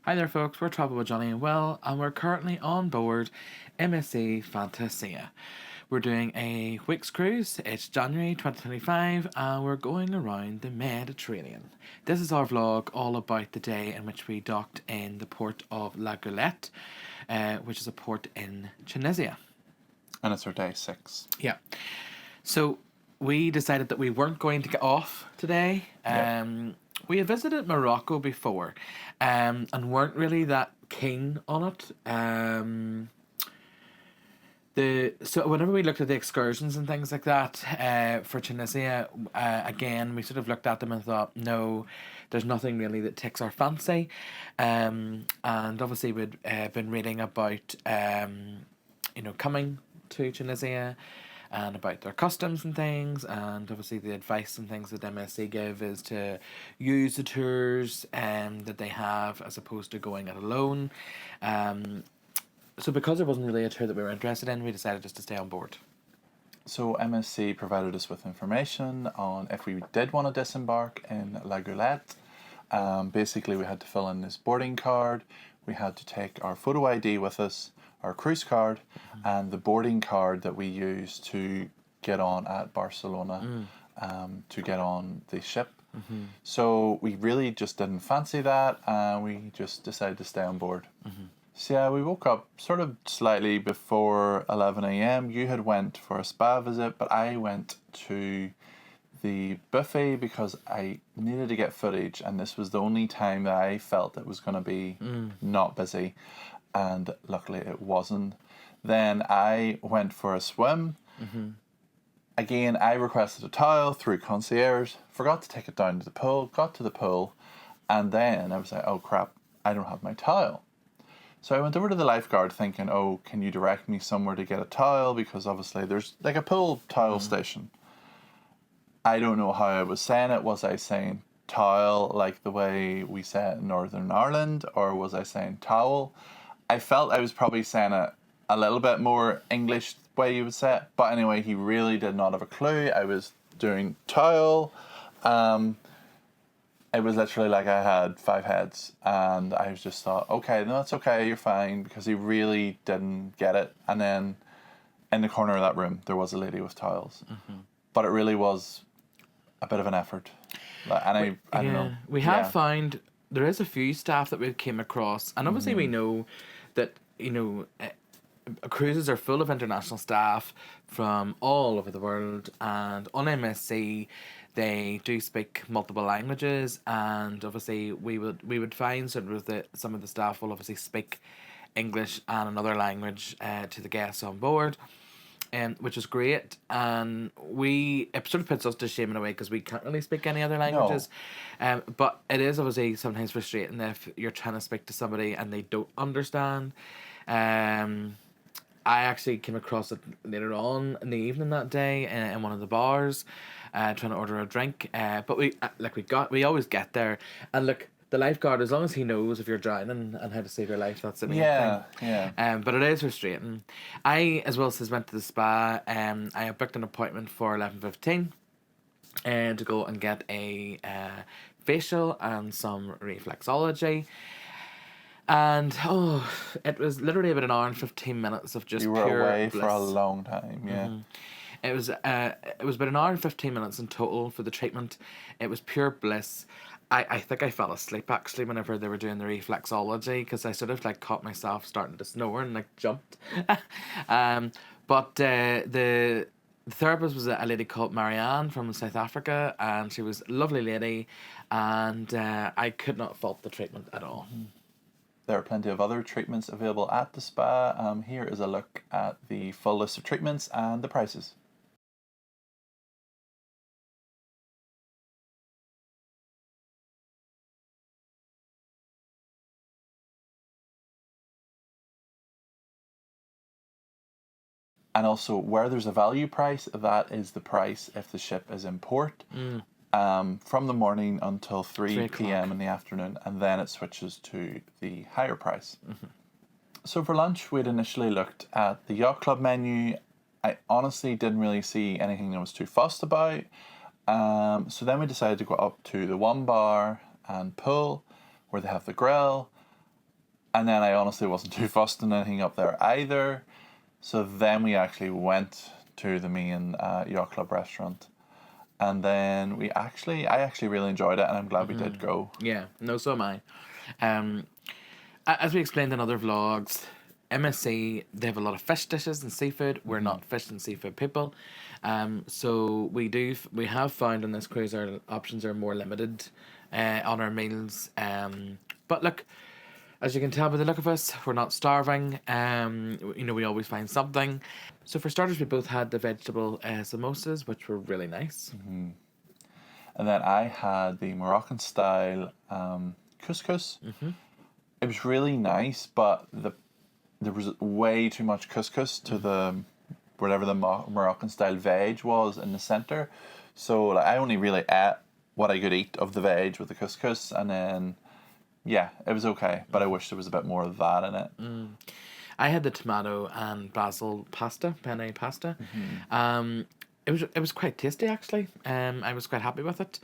Hi there, folks. We're Travel with Johnny and Will, and we're currently on board MSC Fantasia. We're doing a week's cruise. It's January 2025, and we're going around the Mediterranean. This is our vlog all about the day in which we docked in the port of La Goulette, which is a port in Tunisia. And it's our day 6. Yeah. So we decided that we weren't going to get off today. We had visited Morocco before, and weren't really that keen on it. So whenever we looked at the excursions and things like that for Tunisia, again we sort of looked at them and thought, no, there's nothing really that takes our fancy. And obviously we'd been reading about coming to Tunisia and about their customs and things, and obviously the advice and things that MSC give is to use the tours that they have as opposed to going it alone. So because there wasn't really a tour that we were interested in, we decided just to stay on board. So MSC provided us with information on if we did want to disembark in La Goulette. Basically we had to fill in this boarding card, we had to take our photo ID with us, our cruise card, and the boarding card that we used to get on at Barcelona to get on the ship. So we really just didn't fancy that, and we just decided to stay on board. So yeah, we woke up sort of slightly before 11 a.m. You had went for a spa visit, but I went to the buffet because I needed to get footage, and this was the only time that I felt it was going to be not busy. And luckily it wasn't. Then I went for a swim. Again, I requested a towel through concierge, forgot to take it down to the pool, got to the pool, and then I was like, oh crap, I don't have my towel. So I went over to the lifeguard thinking, oh, can you direct me somewhere to get a towel? Because obviously there's like a pool towel station. I don't know how I was saying it. Was I saying towel like the way we say it in Northern Ireland, or was I saying towel? I felt I was probably saying it a little bit more English way you would say it. But anyway, he really did not have a clue. I was doing towel. It was literally like I had 5 heads. And I just thought, okay, no, that's okay, you're fine. Because he really didn't get it. And then in the corner of that room, there was a lady with towels. But it really was a bit of an effort. And I don't know. We have found there is a few staff that we came across, and obviously we know that cruises are full of international staff from all over the world, and on MSC they do speak multiple languages, and obviously we would find sort of that some of the staff will obviously speak English and another language to the guests on board. Which is great, and it sort of puts us to shame in a way because we can't really speak any other languages. But it is obviously sometimes frustrating if you're trying to speak to somebody and they don't understand. I actually came across it later on in the evening that day in one of the bars, trying to order a drink. But we always get there, and look, the lifeguard, as long as he knows if you're drowning and how to save your life, that's the main thing. Yeah. But it is frustrating. I, as well as went to the spa. I booked an appointment for 11:15, to go and get a facial and some reflexology. And it was literally about an hour and 15 minutes of just you were pure away bliss. for a long time. Yeah. It was about an hour and 15 minutes in total for the treatment. It was pure bliss. I think I fell asleep actually whenever they were doing the reflexology, because I sort of like caught myself starting to snore and like jumped. But the therapist was a lady called Marianne from South Africa, and she was a lovely lady, and I could not fault the treatment at all. There are plenty of other treatments available at the spa. Here is a look at the full list of treatments and the prices. And also, where there's a value price, that is the price if the ship is in port. From the morning until 3 p.m. in the afternoon, and then it switches to the higher price. So for lunch, we'd initially looked at the yacht club menu. I honestly didn't really see anything I was too fussed about. So then we decided to go up to the one bar and pool, where they have the grill. And then I honestly wasn't too fussed on anything up there either. So then we actually went to the main yacht club restaurant. And then I actually really enjoyed it, and I'm glad we did go. Yeah, no, so am I. Um, as we explained in other vlogs, MSC, they have a lot of fish dishes and seafood. We're not fish and seafood people. So we have found on this cruise our options are more limited on our meals. But look, as you can tell by the look of us, we're not starving. We always find something. So for starters, we both had the vegetable samosas, which were really nice. And then I had the Moroccan style couscous. It was really nice, but there was way too much couscous to the whatever the Moroccan style veg was in the center. So like, I only really ate what I could eat of the veg with the couscous, and then yeah, it was okay. But I wish there was a bit more of that in it. I had the tomato and basil pasta, penne pasta. It was quite tasty actually. I was quite happy with it.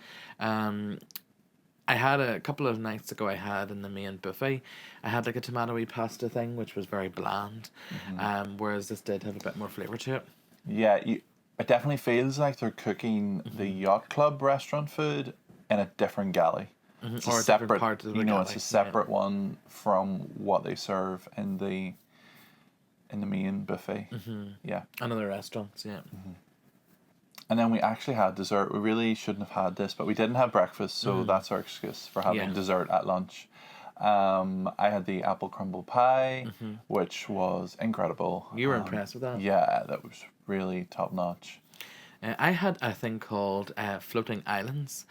I had a couple of nights ago. I had in the main buffet, I had like a tomatoey pasta thing, which was very bland. Whereas this did have a bit more flavor to it. Yeah, it definitely feels like they're cooking the yacht club restaurant food in a different galley. It's Or a a different separate, part of the it's galley, a separate one from what they serve in the main buffet. Yeah. And other restaurants, yeah. And then we actually had dessert. We really shouldn't have had this, but we didn't have breakfast, so that's our excuse for having Yeah. dessert at lunch. I had the apple crumble pie, which was incredible. You were impressed with that? Yeah, that was really top notch. I had a thing called floating islands,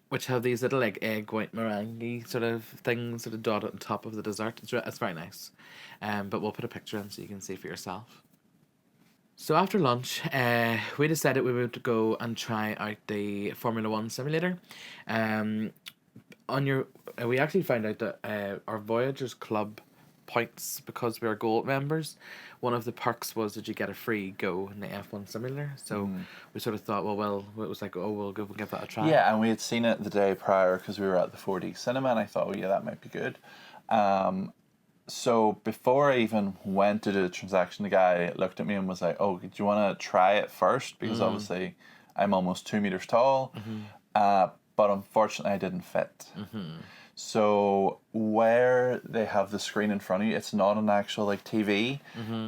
which have these little like egg white meringue sort of things sort of dotted on top of the dessert. It's very nice. But we'll put a picture in so you can see for yourself. So after lunch, we decided we would go and try out the Formula One simulator. We actually found out that our Voyagers Club points, because we are gold members, one of the perks was that you get a free go in the F1 simulator. So we sort of thought, it was like, oh, we'll go give that a try. Yeah, and we had seen it the day prior because we were at the 4D cinema, and I thought, oh yeah, that might be good. So before I even went to do the transaction, the guy looked at me and was like, oh, do you want to try it first? Because obviously I'm almost 2 meters tall. But unfortunately I didn't fit. So where they have the screen in front of you, it's not an actual like TV.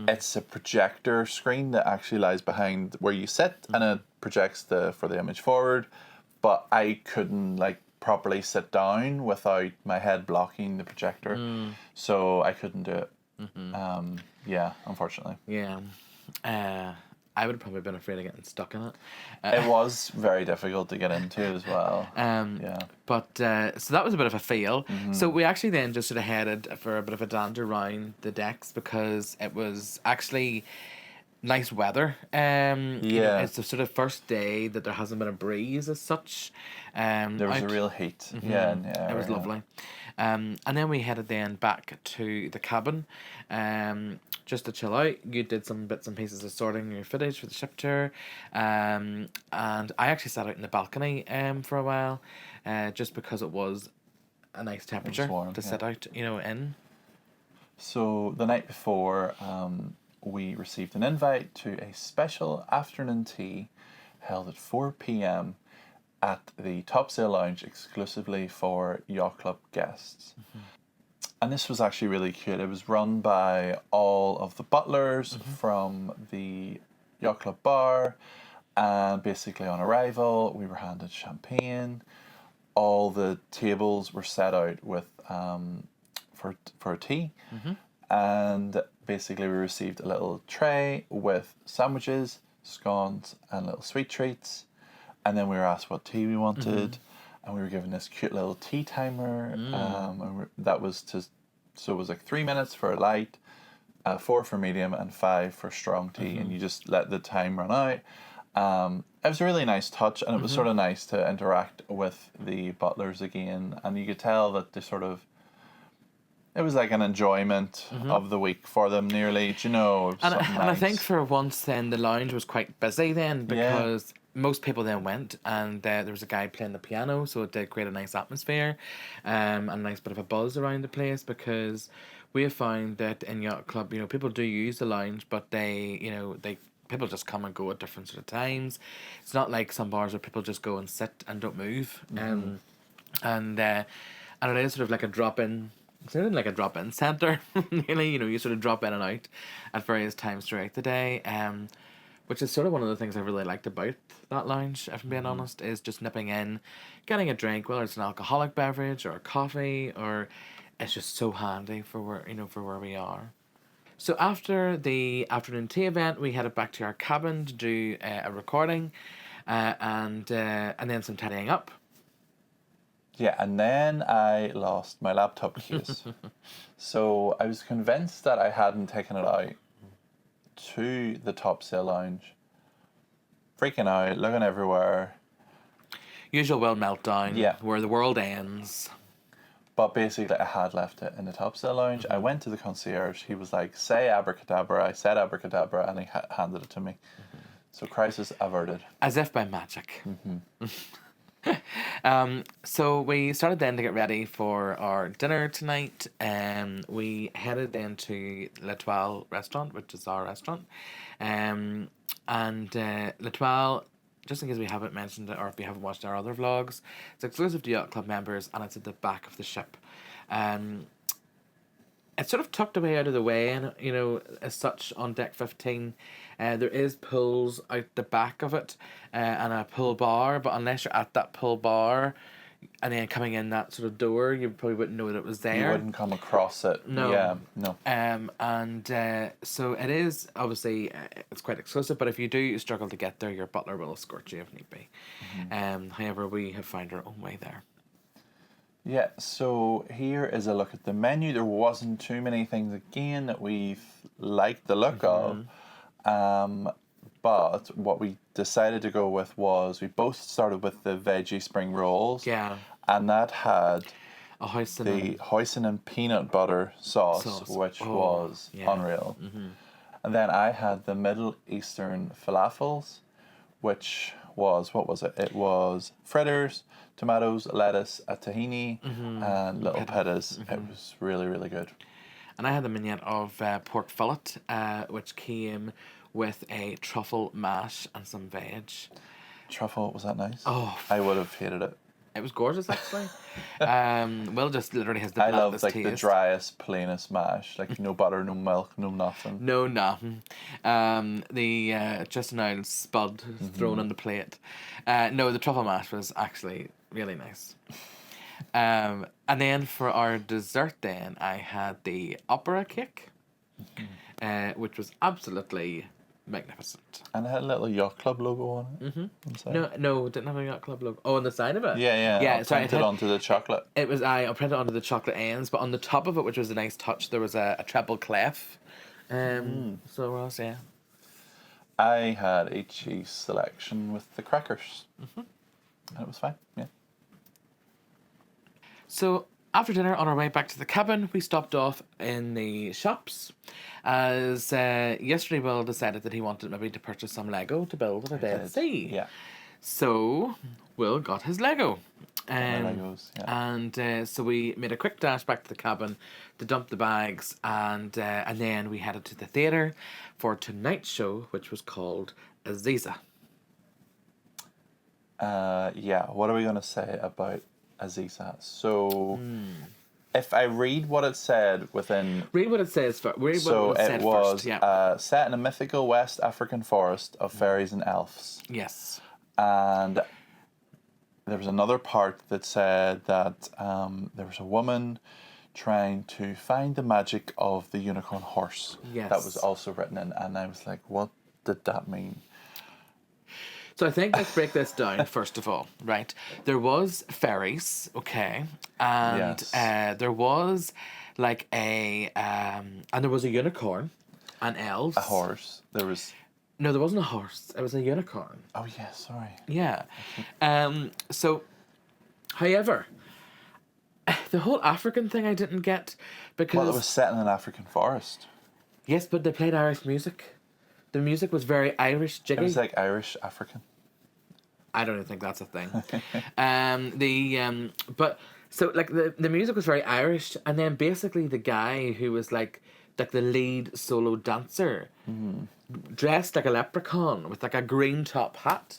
It's a projector screen that actually lies behind where you sit, and it projects for the image forward. But I couldn't like properly sit down without my head blocking the projector, so I couldn't do it. Yeah, unfortunately. Yeah. I would have probably been afraid of getting stuck in it. It was very difficult to get into as well. Yeah. But so that was a bit of a fail. So we actually then just sort of headed for a bit of a dander around the decks because it was actually nice weather. It's the sort of first day that there hasn't been a breeze as such. There was a real heat. Yeah, it was lovely. And then we headed then back to the cabin just to chill out. You did some bits and pieces of sorting your footage for the ship tour. And I actually sat out in the balcony for a while just because it was a nice temperature warm, to sit out, in. So the night before, we received an invite to a special afternoon tea held at 4 p.m. at the Topsail Lounge exclusively for Yacht Club guests. And this was actually really cute. It was run by all of the butlers from the Yacht Club bar, and basically on arrival we were handed champagne. All the tables were set out with for tea, and basically we received a little tray with sandwiches, scones and little sweet treats, and then we were asked what tea we wanted, and we were given this cute little tea timer, so it was like 3 minutes for a light, 4 for medium and 5 for strong tea, and you just let the time run out. It was a really nice touch, and it was sort of nice to interact with the butlers again, and you could tell that they sort of, it was like an enjoyment of the week for them nearly, And I think for once then the lounge was quite busy then, because most people then went, and there was a guy playing the piano, so it did create a nice atmosphere, and a nice bit of a buzz around the place, because we have found that in yacht club, people do use the lounge, but they people just come and go at different sort of times. It's not like some bars where people just go and sit and don't move, and it is sort of like a drop-in. It's sort of like a drop-in centre, really. You sort of drop in and out at various times throughout the day. Which is sort of one of the things I really liked about that lounge, if I'm being honest, is just nipping in, getting a drink, whether it's an alcoholic beverage or a coffee, or it's just so handy for where we are. So after the afternoon tea event, we headed back to our cabin to do a recording, and then some tidying up. Yeah, and then I lost my laptop case. So I was convinced that I hadn't taken it out to the top sail lounge, freaking out, looking everywhere. Usual Will meltdown. Yeah. Where the world ends. But basically, I had left it in the top sail lounge. I went to the concierge. He was like, "Say abracadabra." I said abracadabra, and he handed it to me. So crisis averted. As if by magic. So we started then to get ready for our dinner tonight. We headed then to L'Etoile restaurant, which is our restaurant. And L'Etoile, just in case we haven't mentioned it or if you haven't watched our other vlogs, it's exclusive to Yacht Club members, and it's at the back of the ship. It's sort of tucked away out of the way, and as such on deck 15, there is pools out the back of it, and a pool bar. But unless you're at that pool bar, and then coming in that sort of door, you probably wouldn't know that it was there. You wouldn't come across it. No. Yeah, no. So it is obviously it's quite exclusive. But if you do struggle to get there, your butler will escort you if need be. However, we have found our own way there. Yeah, so here is a look at the menu. There wasn't too many things again that we liked the look of. But what we decided to go with was we both started with the veggie spring rolls. Yeah. And that had A hoisin the hoisin and peanut butter sauce. Which was unreal. And then I had the Middle Eastern falafels, which was, what was it? It was fritters, tomatoes, lettuce, a tahini, and little pettas. It was really, really good. And I had the mignette of pork fillet, which came with a truffle mash and some veg. Truffle, was that nice? Oh. I would have hated it. It was gorgeous, actually. Will just literally has the I love blandest like taste. the driest, plainest mash. Like no butter, no milk, no nothing. No, nothing. The just now spud thrown on the plate. No, the truffle mash was actually really nice. And then for our dessert, then I had the opera cake, which was absolutely magnificent. And it had a little yacht club logo on it. No, it didn't have a yacht club logo. Oh, on the side of it. Yeah. Printed onto the chocolate. It was I printed onto the chocolate ends, but on the top of it, which was a nice touch, there was a treble clef. So what else? Yeah. I had a cheese selection with the crackers, and it was fine. Yeah. So after dinner, on our way back to the cabin, we stopped off in the shops, as yesterday Will decided that he wanted maybe to purchase some Lego to build a Dead Sea. Yeah. So Will got his Lego. Legos, yeah. And so we made a quick dash back to the cabin to dump the bags, and then we headed to the theatre for tonight's show, which was called Aziza. Yeah, what are we going to say about Aziza? So, if I read what it said within... Read what it says first. It was set in a mythical West African forest of fairies and elves. Yes. And there was another part that said that there was a woman trying to find the magic of the unicorn horse. Yes. That was also written in, and I was like, what did that mean? So I think let's break this down first of all, right? There was fairies, okay, and Yes. there was like and there was a unicorn, and elves. A horse. There was... No, there wasn't a horse. It was a unicorn. Oh, yeah, sorry. Yeah. So, however, the whole African thing I didn't get because... Well, it was set in an African forest. Yes, but they played Irish music. The music was very Irish, jiggy. It was like Irish African. I don't even think that's a thing. But so like the music was very Irish, and then basically the guy who was like the lead solo dancer, dressed like a leprechaun with like a green top hat.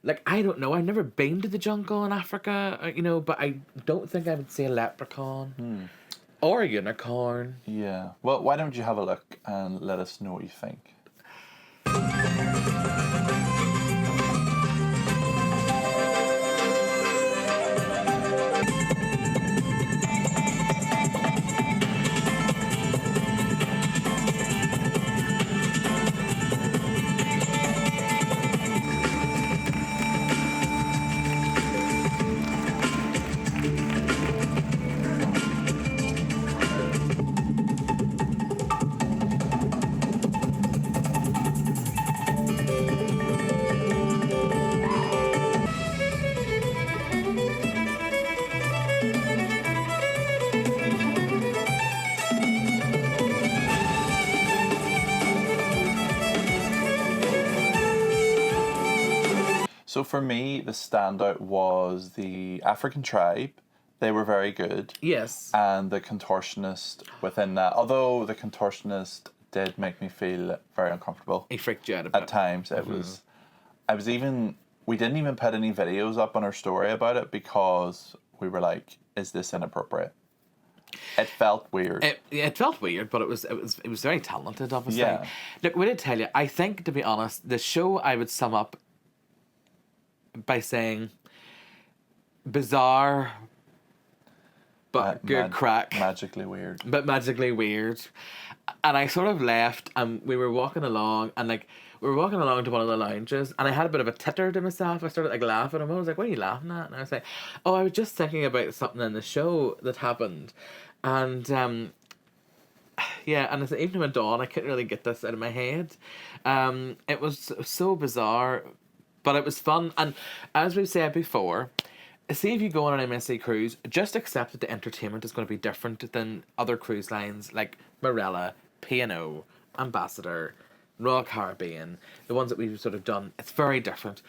Like, I don't know, I've never been to the jungle in Africa, but I don't think I would see a leprechaun or a unicorn. Yeah. Well, why don't you have a look and let us know what you think? So for me, the standout was the African tribe. They were very good. Yes. And the contortionist within that. Although the contortionist did make me feel very uncomfortable. He freaked you out a bit. At times. We didn't even put any videos up on our story about it because we were like, is this inappropriate? It felt weird. It felt weird, but it was very talented, obviously. Yeah. Look, what did I tell you? I think, to be honest, the show I would sum up by saying bizarre but good crack. Magically weird. But magically weird. And I sort of left and we were walking along and we were walking along to one of the lounges and I had a bit of a titter to myself. I started laughing and I was like, what are you laughing at? And I was like, oh, I was just thinking about something in the show that happened. And yeah, and as the evening went on, I couldn't really get this out of my head. It was so bizarre, but it was fun. And as we've said before, see if you go on an MSC cruise, just accept that the entertainment is going to be different than other cruise lines like Marella, P&O, Ambassador, Royal Caribbean, the ones that we've sort of done. It's very different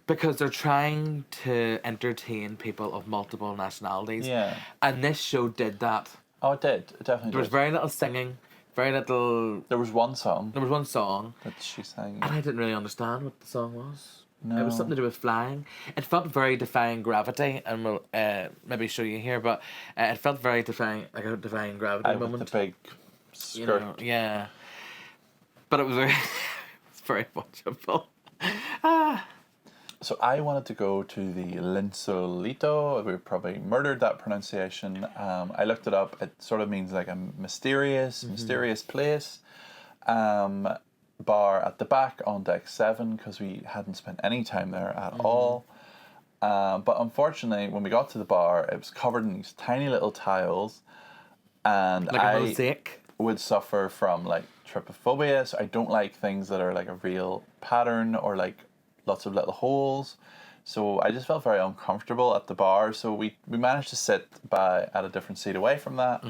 because they're trying to entertain people of multiple nationalities. Yeah. And this show did that. Oh, it did. It definitely There was did. very little singing, very little... There was one song There was one song, that she sang. and I didn't really understand what the song was. No. It was something to do with flying. It felt very defying gravity, and we'll maybe show you here, but it felt very defying, like a defying gravity moment. With the big skirt. Yeah. But it was very, it's very watchable. So I wanted to go to the Linsolito. We probably murdered that pronunciation. I looked it up. It sort of means like a mysterious place. Bar at the back on deck 7 because we hadn't spent any time there at all. But unfortunately, when we got to the bar, it was covered in these tiny little tiles, and Like a mosaic. would suffer from like trypophobia. So I don't like things that are like a real pattern or like lots of little holes. So I just felt very uncomfortable at the bar. So we managed to sit at a different seat away from that.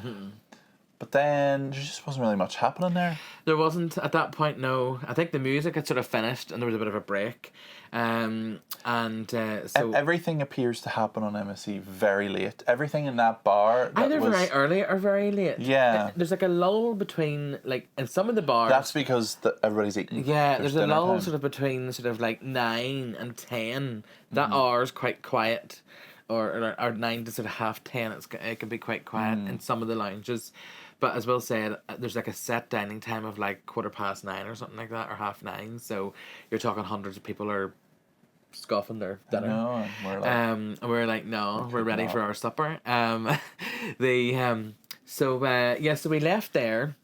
But then there just wasn't really much happening there. There wasn't at that point, no. I think the music had sort of finished and there was a bit of a break. So Everything appears to happen on MSC very late. Everything in that bar either very early or very late. Yeah. There's like a lull between, like, in some of the bars. That's because everybody's eating. Yeah, there's a lull time. sort of between sort of like 9 and 10. That hour's quite quiet. Or 9 to sort of 9:30, it can be quite quiet in some of the lounges. But as Will said, there's like a set dining time of like 9:15 or something like that, or 9:30. So you're talking hundreds of people are scoffing their dinner. No, and we're like, no, we're ready for our supper. So we left there,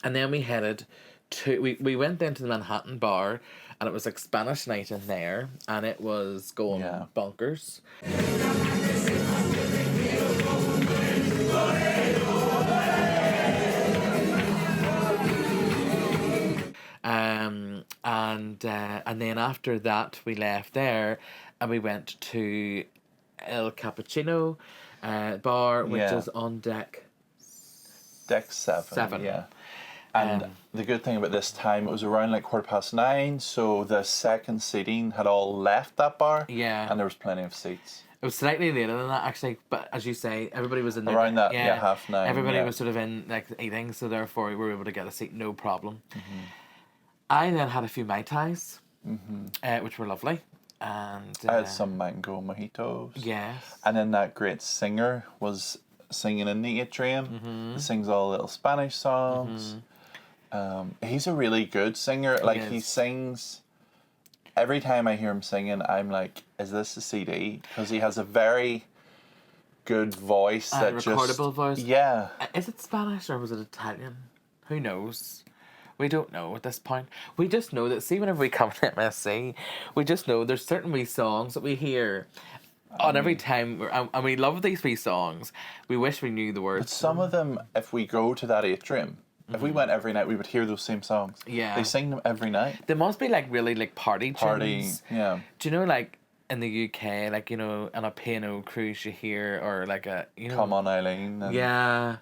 and then we headed to we went then to the Manhattan bar, and it was like Spanish night in there, and it was going bonkers. And then after that we left there and we went to El Cappuccino bar, which is on deck 7. Yeah. And the good thing about this time, it was around like 9:15, so the second seating had all left that bar. Yeah. And there was plenty of seats. It was slightly later than that, actually, but as you say, everybody was in there. Around that, 9:30. Everybody yeah. was sort of in, like, eating, so therefore we were able to get a seat, no problem. I then had a few Mai Tais, which were lovely. And I had some mango mojitos. Yes. And then that great singer was singing in the atrium. He sings all little Spanish songs. He's a really good singer. He sings... Every time I hear him singing, I'm like, is this a CD? Because he has a very good voice. Recordable voice? Yeah. Is it Spanish or was it Italian? Who knows? We don't know at this point. We just know that, see, whenever we come to MSC, we just know there's certain wee songs that we hear on every time, and we love these wee songs. We wish we knew the words. But some of them, if we go to that atrium, if we went every night, we would hear those same songs. Yeah. They sing them every night. They must be like really like party tunes. Yeah. Do you know, like in the UK, like, you know, on a P&O cruise you hear, or like a, you know. Come on, Eileen. And Yeah,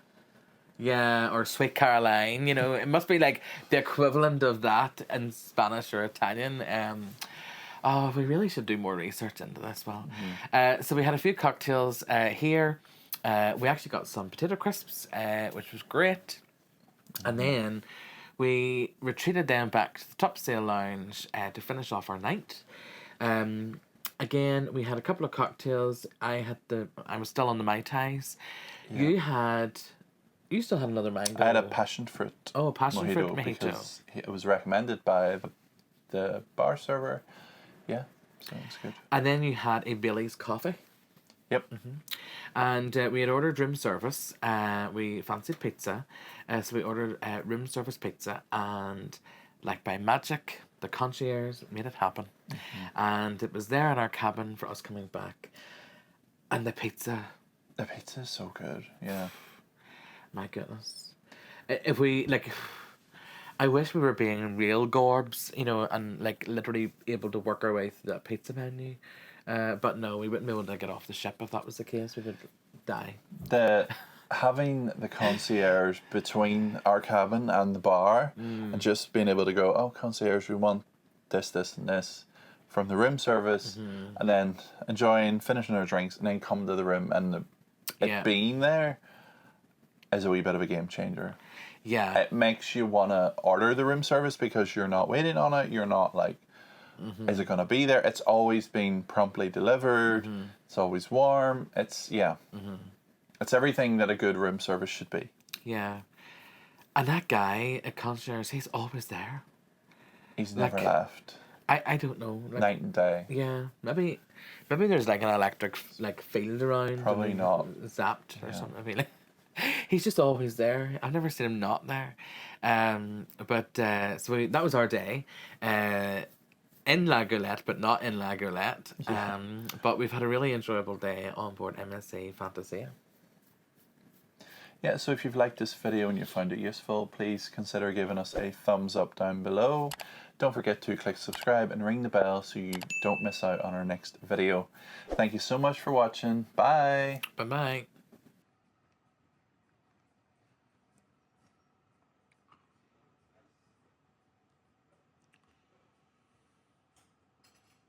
or Sweet Caroline, you know. It must be like the equivalent of that in Spanish or Italian. We really should do more research into this. Well, so we had a few cocktails here. We actually got some potato crisps, which was great. And then we retreated down back to the Top Sail Lounge to finish off our night. Again, we had a couple of cocktails. I was still on the Mai Tais. Yeah. You still had another mango. I had a passion fruit. Oh, a passion fruit mojito. Because it was recommended by the bar server. Yeah, so it's good. And then you had a Bailey's coffee. Yep. And we had ordered room service. We fancied pizza. So we ordered room service pizza. And like by magic, the concierge made it happen. And it was there in our cabin for us coming back. And the pizza. The pizza is so good, yeah. My goodness. If we, like... I wish we were being real gorbs, you know, and like literally able to work our way through that pizza menu. But no, we wouldn't be able to get off the ship if that was the case. We would die. Having the concierge between our cabin and the bar, and just being able to go, oh, concierge, we want this, this, and this from the room service, and then finishing our drinks, and then come to the room, and it being there is a wee bit of a game changer. Yeah. It makes you want to order the room service because you're not waiting on it. You're not like, is it going to be there? It's always been promptly delivered. It's always warm. It's everything that a good room service should be. Yeah. And that guy at concierge, he's always there. He's never left. I don't know. Like, night and day. Yeah. Maybe there's like an electric like field around. Probably not. Zapped or something. I mean, like, he's just always there. I've never seen him not there. That was our day. In La Goulette, but not in La Goulette. Yeah. But we've had a really enjoyable day on board MSC Fantasia. Yeah, so if you've liked this video and you found it useful, please consider giving us a thumbs up down below. Don't forget to click subscribe and ring the bell so you don't miss out on our next video. Thank you so much for watching. Bye. Bye-bye.